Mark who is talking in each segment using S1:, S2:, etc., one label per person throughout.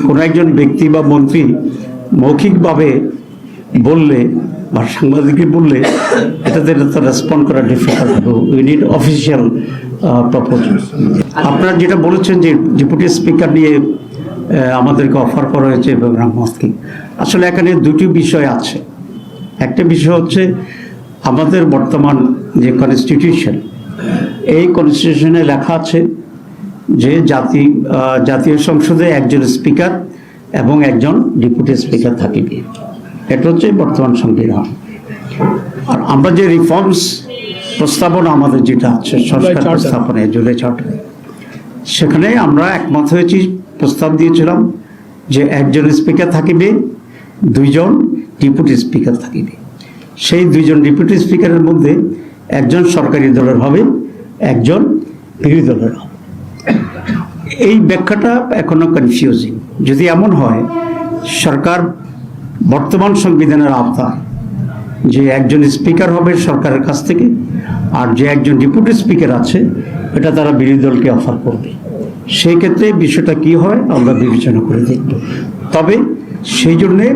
S1: কোনো একজন ব্যক্তি বা মন্ত্রী মৌখিকভাবে বললে বা সাংবাদিককে বললে এটাতে তো রেসপন্ড করা difficult. We need official proposal. আপনারা যেটা বলেছেন যে ডেপুটি স্পিকার নিয়ে আমাদেরকে অফার করা হয়েছে প্রোগ্রাম মস্কি, আসলে এখানে দুটি বিষয় আছে। একটা বিষয় হচ্ছে আমাদের বর্তমান যে কনস্টিটিউশন, এই কনস্টিটিউশনে লেখা আছে যে জাতীয় সংসদে একজন স্পিকার এবং একজন ডেপুটি স্পিকার থাকিবে। এটা হচ্ছে বর্তমান সংবিধান। আর আমরা যে রিফর্মস প্রস্তাবনা আমাদের যেটা আছে সংস্কার প্রস্তাবনায় জুলাই চার্টারে, সেখানে আমরা একমত হয়েছি, প্রস্তাব দিয়েছিলাম যে একজন স্পিকার থাকিবে, দুইজন ডেপুটি স্পিকার থাকিবে। সেই দুইজন ডেপুটি স্পিকারের মধ্যে একজন সরকারি দলের হবে, একজন বিরোধী দলের হবে। এই ব্যাখ্যাটা এখনো কনফিউজিং। যদি এমন হয় সরকার বর্তমান সংবিধানের আওতায় যে একজন স্পিকার হবে সরকারের কাছ থেকে, আর যে একজন ডেপুটি স্পিকার আছে এটা তারা বিরোধী দলকে অফার করবে, সেই ক্ষেত্রে বিষয়টা কি হয় আমরা বিবেচনা করে দেখব। তবে সেই জন্যে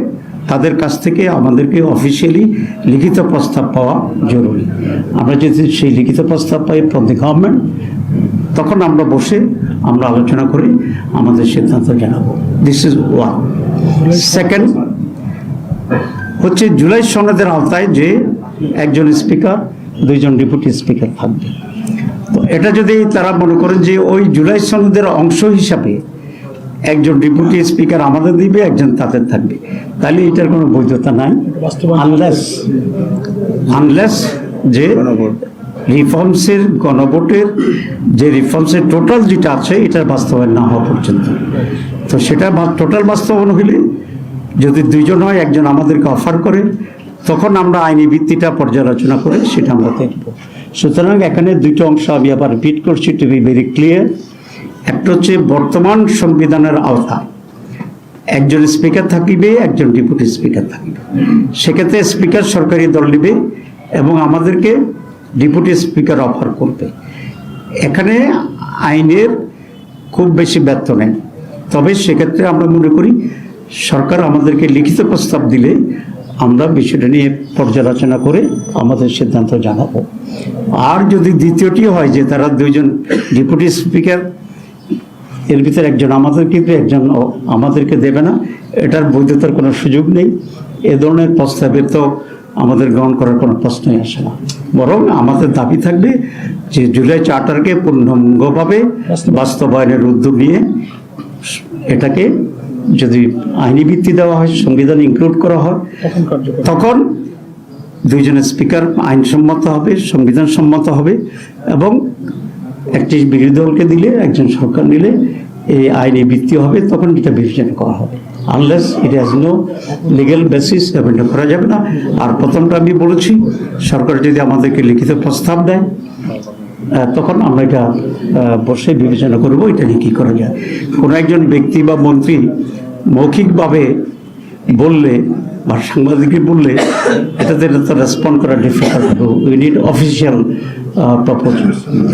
S1: তাদের কাছ থেকে আমাদেরকে অফিসিয়ালি লিখিত প্রস্তাব পাওয়া জরুরি। আমরা যদি সেই লিখিত প্রস্তাব পাই ফ্রম দি গভর্নমেন্ট, তখন আমরা বসে আমরা আলোচনা করে আমাদের সিদ্ধান্ত জানাবো। This is one. সেকেন্ড হচ্ছে জুলাই সনদের আওতায় যে একজন স্পিকার, দুইজন ডেপুটি স্পিকার থাকবে। তো এটা যদি তারা মনে করেন যে ওই জুলাই সনদের অংশ হিসাবে একজন ডেপুটি স্পিকার আমাদের দিবে, একজন তাদের থাকবে, তাহলে এটার কোনো বৈধতা নাই, আনলেস যে রিফর্মসের গণভোটের যে রিফর্মসের টোটাল যেটা আছে এটার বাস্তবায়ন না হওয়া পর্যন্ত। তো সেটা টোটাল বাস্তবায়ন হলে যদি দুইজন হয়, একজন আমাদেরকে অফার করে, তখন আমরা আইনি ভিত্তিটা পর্যালোচনা করে সেটা আমরা দেখব। সুতরাং এখানে দুইটা অংশ আমি আবার রিপিট করছি টু বি ভেরি ক্লিয়ার। একটা হচ্ছে বর্তমান সংবিধানের আওতায় একজন স্পিকার থাকিবে, একজন ডেপুটি স্পিকার থাকিবে। সেক্ষেত্রে স্পিকার সরকারি দল নেবে এবং আমাদেরকে ডেপুটি স্পিকার অফার করবে। এখানে আইনের খুব বেশি ব্যর্থ নেই। তবে সেক্ষেত্রে আমরা মনে করি সরকার আমাদেরকে লিখিত প্রস্তাব দিলে আমরা বিষয়টা নিয়ে পর্যালোচনা করে আমাদের সিদ্ধান্ত জানাবো। আর যদি দ্বিতীয়টি হয় যে তারা দুইজন ডেপুটি স্পিকার, এর ভিতরে একজন আমাদেরকে দেবে, একজন আমাদেরকে দেবে না, এটার বৈধতার কোনো সুযোগ নেই। এ ধরনের প্রস্তাবের তো আমাদের গ্রহণ করার কোনো প্রশ্নই আসে না। বরং আমাদের দাবি থাকবে যে জুলাই চার্টারকে পূর্ণাঙ্গভাবে বাস্তবায়নের উদ্যোগ নিয়ে এটাকে যদি আইনি ভিত্তি দেওয়া হয়, সংবিধান ইনক্লুড করা হয়, তখন দুইজনের স্পিকার আইনসম্মত হবে, সংবিধান সম্মত হবে এবং একটি বিরোধী দলকে দিলে, একজন সরকার নিলে এই আইনি ভিত্তি হবে, তখন এটা বিবেচনা করা হবে। Unless it has no legal basis, এটা করা যাবে না। আর প্রথমটা আমি বলেছি, সরকার যদি আমাদেরকে লিখিত প্রস্তাব দেয় তখন আমরা এটা বসে বিবেচনা করবো এটা নিয়ে কী করা যায়। কোনো একজন ব্যক্তি বা মন্ত্রী মৌখিকভাবে বললে বা সাংবাদিককে বললে এটাতে তো রেসপন্ড করা difficult. We need official proposal.